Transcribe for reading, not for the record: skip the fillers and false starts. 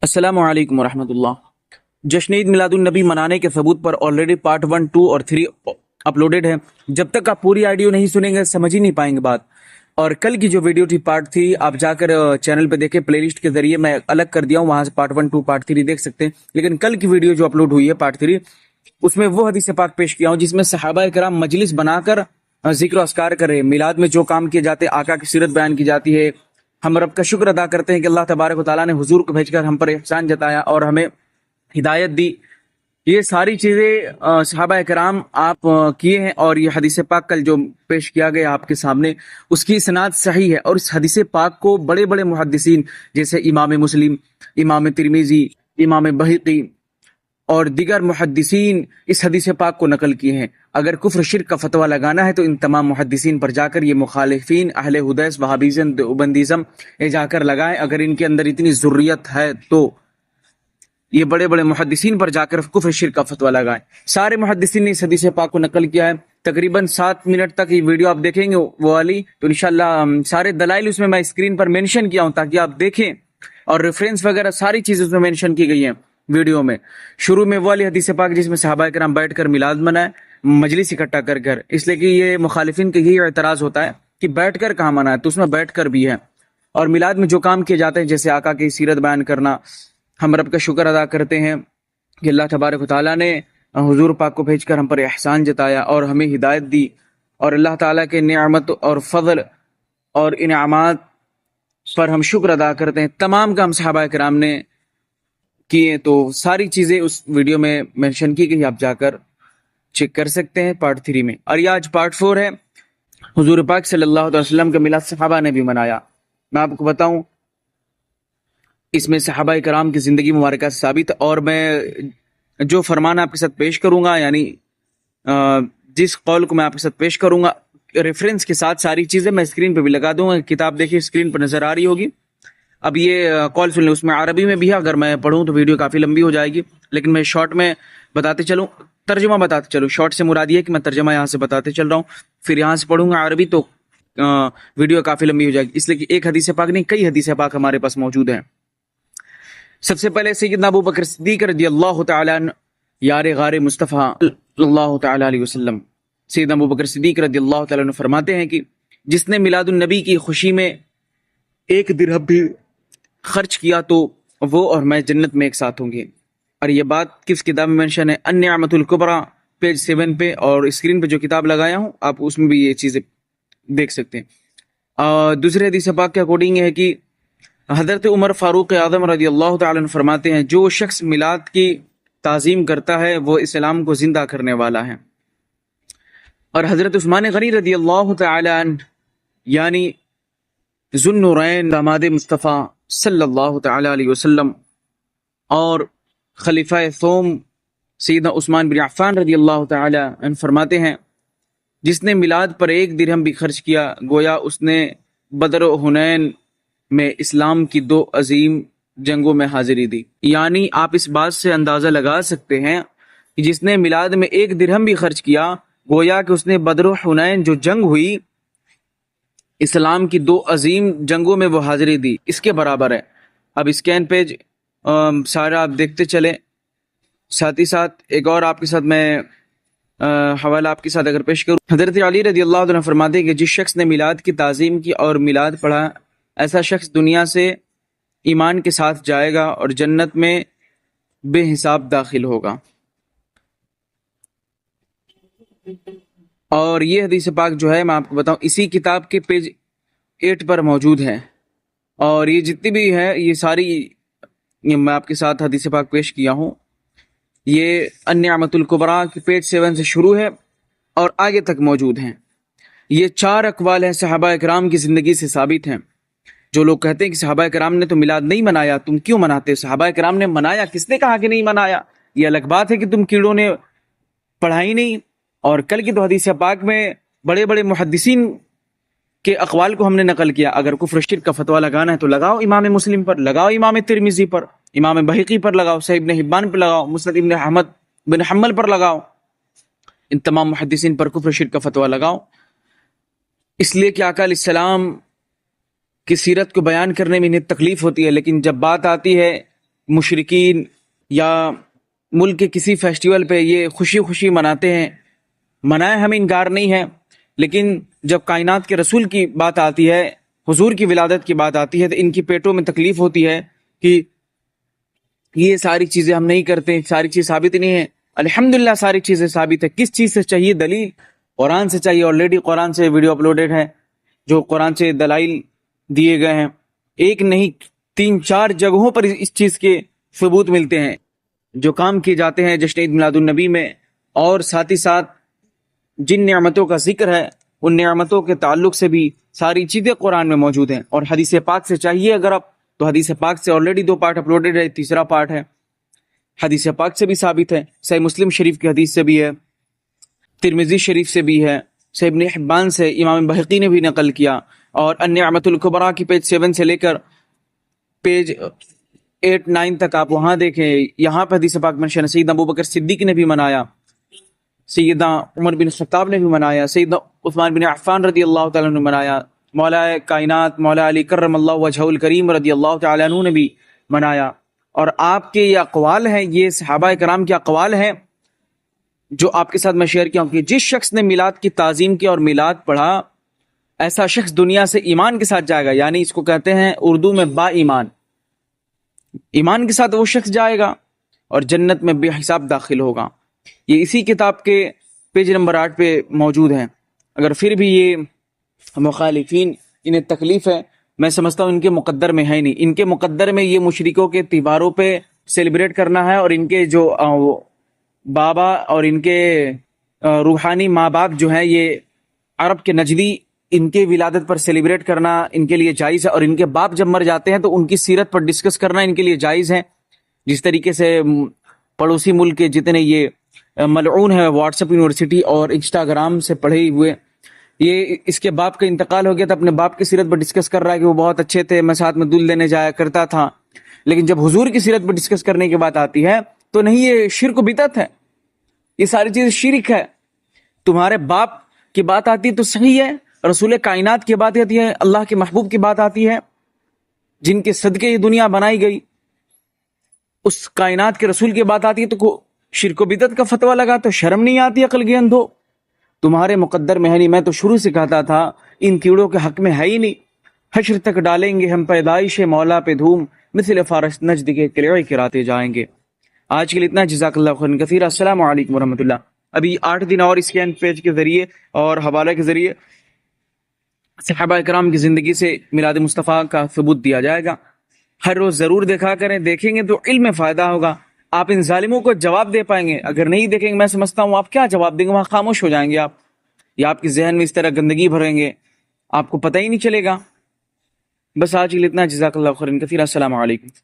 अस्सलाम वालेकुम रहमतुल्लाह। जश्न ईद मिलादुन्नबी मनाने के सबूत पर ऑलरेडी पार्ट 1, 2 और 3 अपलोडेड है। जब तक आप पूरी ऑडियो नहीं सुनेंगे समझ ही नहीं पाएंगे बात। और कल की जो वीडियो थी पार्ट 3, आप जाकर चैनल पे देखें, प्लेलिस्ट के जरिए मैं अलग कर दिया हूँ, वहां से पार्ट 1, 2, पार्ट 3 देख सकते हैं। लेकिन कल की वीडियो जो अपलोड हुई है पार्ट 3, उसमें वो हदीस पाक पेश किया हूँ जिसमें सहाबा किराम मजलिस बनाकर जिक्र अस्कार कर रहे हैं। मिलाद में जो काम किए जाते हैं, आका की सीरत बयान की जाती है। हम रब का शुक्र अदा करते हैं कि अल्लाह तबारक व तआला ने हुजूर को भेजकर हम पर एहसान जताया और हमें हिदायत दी। ये सारी चीज़ें सहाबा किराम आप किए हैं। और ये हदीस पाक कल जो पेश किया गया आपके सामने, उसकी इसनाद सही है। और इस हदीस पाक को बड़े बड़े मुहद्दिसीन जैसे इमाम मुस्लिम, इमाम तिरमिजी, इमाम बहकी और दिगर मुहद्दिसीन इस हदीस पाक को नकल किए हैं। अगर कुफ्र शिर्क का फतवा लगाना है तो इन तमाम मुहद्दिसीन पर जाकर ये मुखालिफीन अहले हुदैस, वहाबीज़म, देवबंदीज़म ये जाकर लगाएं। अगर इनके अंदर इतनी ज़ुर्रियत है तो ये बड़े बड़े मुहद्दिसीन पर जाकर कुफ्र शिर्क का फतवा लगाएं। सारे मुहद्दिसीन ने इस हदीस पाक को नकल किया है। तकरीबन 7 मिनट तक ये वीडियो आप देखेंगे वो वाली, तो इंशाल्लाह सारे दलाइल उसमें मैं स्क्रीन पर मेंशन किया हूँ ताकि आप देखें। और रेफरेंस वगैरह सारी चीज़ें उसमें मेंशन की गई हैं वीडियो में। शुरू में वो वाली हदीस पाक जिसमें सहाबा किराम बैठ कर मिलाद मनाए, मजलिस इकट्ठा कर कर, इसलिए कि ये मुखालिफिन का यही एतराज़ होता है कि बैठ कर कहाँ मनाए, तो उसमें बैठ कर भी है। और मिलाद में जो काम किए जाते हैं जैसे आका की सीरत बयान करना, हम रब का शुक्र अदा करते हैं कि अल्लाह तबारक व तआला ने हुजूर पाक को भेजकर हम पर एहसान जताया और हमें हिदायत दी। और अल्लाह ताला के नियामत और फजल और इनामात पर हम शुक्र अदा करते हैं। तमाम काम सहाबा किराम ने किए, तो सारी चीज़ें उस वीडियो में मेंशन की गई, आप जाकर चेक कर सकते हैं पार्ट 3 में। और ये आज पार्ट 4 है। हुजूर पाक सल्लल्लाहु अलैहि वसल्लम का मिलाद सहाबा ने भी मनाया। मैं आपको बताऊं, इसमें सहाबा कराम की ज़िंदगी मुबारक से साबित। और मैं जो फरमान आपके साथ पेश करूंगा, यानी जिस कौल को मैं आपके साथ पेश करूंगा, रेफरेंस के साथ सारी चीज़ें मैं स्क्रीन पे भी लगा दूंगा। किताब देखिए स्क्रीन पर नज़र आ रही होगी। अब ये कॉल सुन लें, उसमें अरबी में भी है। अगर मैं पढ़ूं तो वीडियो काफ़ी लंबी हो जाएगी, लेकिन मैं शॉर्ट में बताते चलूँ, तर्जुमा बताते चलूँ। शॉर्ट से मुराद ये है कि मैं तर्जुमा यहाँ से बताते चल रहा हूँ, फिर यहाँ से पढ़ूंगा अरबी, तो वीडियो काफ़ी लंबी हो जाएगी। इसलिए कि एक हदीस पाक नहीं, कई हदीस पाक हमारे पास मौजूद हैं। सबसे पहले सैयदना अबू बकर सिद्दीक रज़ियल्लाहु तआला अन्हु, यार गारे मुस्तफ़ा सल्लल्लाहु तआला अलैहि वसल्लम, सैयदना अबू बकर सिद्दीक रज़ियल्लाहु तआला अन्हु फरमाते हैं कि जिसने मिलादुन नबी की खुशी में 1 दिरहम भी खर्च किया तो वो और मैं जन्नत में एक साथ होंगे। और ये बात किस किताब में मेंशन है? अन्निअमतुल कुबरा, पेज 7 पे, और स्क्रीन पे जो किताब लगाया हूँ आप उसमें भी ये चीज़ें देख सकते हैं। दूसरे हदीस पाक के अकॉर्डिंग है कि हज़रत उमर फ़ारूक आज़म रज़ियल्लाहु तआला अन्हु फरमाते हैं, जो शख्स मिलाद की ताज़ीम करता है वो इस्लाम को ज़िंदा करने वाला है। और हज़रत उस्मान गनी रज़ियल्लाहु तआला अन्हु, यानी ज़ुन्नुरैन, दामाद मुस्तफ़ा सल्लल्लाहु तआला अलैहि वसल्लम और खलीफा सोम सैयदना उस्मान बिन अफ़्फ़ान रज़ियल्लाहु तआला अन्हु फरमाते हैं, जिसने मिलाद पर 1 दिरहम भी खर्च किया गोया उसने बदर और हुनैन में इस्लाम की 2 अजीम जंगों में हाजिरी दी। यानी आप इस बात से अंदाज़ा लगा सकते हैं कि जिसने मिलाद में 1 दिरहम भी खर्च किया गोया कि उसने बदर और हुनैन जो जंग हुई, इस्लाम की 2 अजीम जंगों में वो हाजिरी दी, इसके बराबर है। अब स्कैन पेज सारा आप देखते चले। साथ ही साथ एक और आपके साथ मैं हवाला आपके साथ अगर पेश करूँ, हज़रत अली रज़ियल्लाहु अन्हु फरमाते हैं कि जिस शख्स ने मिलाद की ताज़ीम की और मिलाद पढ़ा, ऐसा शख्स दुनिया से ईमान के साथ जाएगा और जन्नत में बेहिसाब दाखिल होगा। और ये हदीस पाक जो है मैं आपको बताऊं, इसी किताब के पेज 8 पर मौजूद है। और ये जितनी भी है ये सारी मैं आपके साथ हदीस पाक पेश किया हूँ। ये अन्निअमतुल कुबरा के पेज 7 से शुरू है और आगे तक मौजूद हैं। ये 4 अक़वाल हैं सहाबा किराम की ज़िंदगी से साबित हैं। जो लोग कहते हैं कि सहाबा किराम ने तो मिलाद नहीं मनाया, तुम क्यों मनाते हो? सहाबा किराम ने मनाया, किसने कहा कि नहीं मनाया? ये अलग बात है कि तुम कीड़ों ने पढ़ा ही नहीं। और कल की तो हदीस पाक में बड़े बड़े मुहद्दिसीन के अक़वाल को हमने नकल किया। अगर कुफ्र शिर्क का फतवा लगाना है तो लगाओ इमाम मुस्लिम पर, लगाओ इमाम तिरमिज़ी पर, इमाम बहकी पर लगाओ, सहीह इब्न हिब्बान पर लगाओ, मुस्नद इब्न अहमद बिन हम्बल पर लगाओ, इन तमाम मुहद्दिसीन पर कुफ्र शिर्क का फतवा लगाओ। इसलिए कि आका अलैहिस्सलाम की सीरत को बयान करने में इन्हें तकलीफ होती है, लेकिन जब बात आती है مشرکین یا ملک کے کسی فیسٹیول پہ یہ خوشی خوشی مناتے ہیں، منائے، ہمیں انکار نہیں ہے، لیکن جب کائنات کے رسول کی بات آتی ہے، حضور کی ولادت کی بات آتی ہے، تو ان کی پیٹوں میں تکلیف ہوتی ہے کہ یہ ساری چیزیں ہم نہیں کرتے، ساری چیز ثابت نہیں ہے۔ الحمدللہ ساری چیزیں ثابت ہے۔ کس چیز سے چاہیے دلیل؟ قرآن سے چاہیے۔ آلریڈی قرآن سے ویڈیو اپلوڈڈ ہے، جو قرآن سے دلائل دیے گئے ہیں، ایک نہیں 3-4 جگہوں پر اس چیز کے ثبوت ملتے ہیں جو کام کیے جاتے ہیں جشن عید میلاد النبی میں، اور ساتھ ہی ساتھ جن نعمتوں کا ذکر ہے ان نعمتوں کے تعلق سے بھی ساری چیزیں قرآن میں موجود ہیں۔ اور حدیث پاک سے چاہیے اگر آپ، تو حدیث پاک سے آلریڈی 2 پارٹ اپلوڈڈ ہے، تیسرا پارٹ ہے، حدیث پاک سے بھی ثابت ہے، صحیح مسلم شریف کی حدیث سے بھی ہے، ترمذی شریف سے بھی ہے، صحیح ابن حبان سے امام بحقی نے بھی نقل کیا، اور النعمت الکبریٰ کی پیج 7 سے لے کر پیج 8-9 تک آپ وہاں دیکھیں۔ یہاں پہ حدیث پاک منشن سیدنا ابوبکر صدیق نے بھی منایا، سیدنا عمر بن خطاب نے بھی منایا، سیدنا عثمان بن عفان رضی اللہ تعالیٰ عنہ نے منایا، مولا کائنات مولا علی کرم اللہ وجہہ الکریم رضی اللہ تعالیٰ عنہ نے بھی منایا۔ اور آپ کے یہ اقوال ہیں، یہ صحابہ کرام کے اقوال ہیں جو آپ کے ساتھ میں شیئر کیا ہوں کہ جس شخص نے میلاد کی تعظیم کی اور میلاد پڑھا، ایسا شخص دنیا سے ایمان کے ساتھ جائے گا، یعنی اس کو کہتے ہیں اردو میں با ایمان، ایمان کے ساتھ وہ شخص جائے گا اور جنت میں بے حساب داخل ہوگا۔ یہ اسی کتاب کے پیج نمبر 8 پہ موجود ہیں۔ اگر پھر بھی یہ مخالفین انہیں تکلیف ہے، میں سمجھتا ہوں ان کے مقدر میں ہے نہیں، ان کے مقدر میں یہ مشرکوں کے تہواروں پہ سیلیبریٹ کرنا ہے، اور ان کے جو بابا اور ان کے روحانی ماں باپ جو ہیں یہ عرب کے نجدی، ان کے ولادت پر سیلیبریٹ کرنا ان کے لیے جائز ہے، اور ان کے باپ جب مر جاتے ہیں تو ان کی سیرت پر ڈسکس کرنا ان کے لیے جائز ہے۔ جس طریقے سے پڑوسی ملک کے جتنے یہ ملعون ہے واٹس ایپ یونیورسٹی اور انسٹاگرام سے پڑھے ہوئے، یہ اس کے باپ کا انتقال ہو گیا تو اپنے باپ کی سیرت پر ڈسکس کر رہا ہے کہ وہ بہت اچھے تھے، میں ساتھ میں دودھ لینے جایا کرتا تھا، لیکن جب حضور کی سیرت پر ڈسکس کرنے کی بات آتی ہے تو نہیں، یہ شرک و بدعت ہے، یہ ساری چیز شرک ہے۔ تمہارے باپ کی بات آتی ہے تو صحیح ہے، رسول کائنات کی بات آتی ہے، اللہ کے محبوب کی بات آتی ہے، جن کے صدقے یہ دنیا بنائی گئی، اس کائنات کے رسول کی بات آتی ہے تو شرک و بدعت کا فتویٰ لگا تو شرم نہیں آتی؟ عقل کے اندھو، تمہارے مقدر میں ہے نہیں۔ میں تو شروع سے کہتا تھا ان کیڑوں کے حق میں ہے ہی نہیں۔ حشر تک ڈالیں گے ہم پیدائش مولا پہ دھوم، مثل فارس نجد کے قلعے کراتے جائیں گے۔ آج کے لیے اتنا، جزاک اللہ خیر کثیر، السلام علیکم ورحمۃ اللہ۔ ابھی 8 دن اور اسکین پیج کے ذریعے اور حوالے کے ذریعے صحابہ کرام کی زندگی سے میلاد مصطفیٰ کا ثبوت دیا جائے گا۔ ہر روز ضرور دیکھا کریں، دیکھیں گے تو علم میں فائدہ ہوگا، آپ ان ظالموں کو جواب دے پائیں گے۔ اگر نہیں دیکھیں گے، میں سمجھتا ہوں آپ کیا جواب دیں گے، وہاں خاموش ہو جائیں گے آپ، یا آپ کے ذہن میں اس طرح گندگی بھریں گے، آپ کو پتہ ہی نہیں چلے گا۔ بس آج کے لیے اتنا، جزاک اللہ خیر کثیر، السلام علیکم۔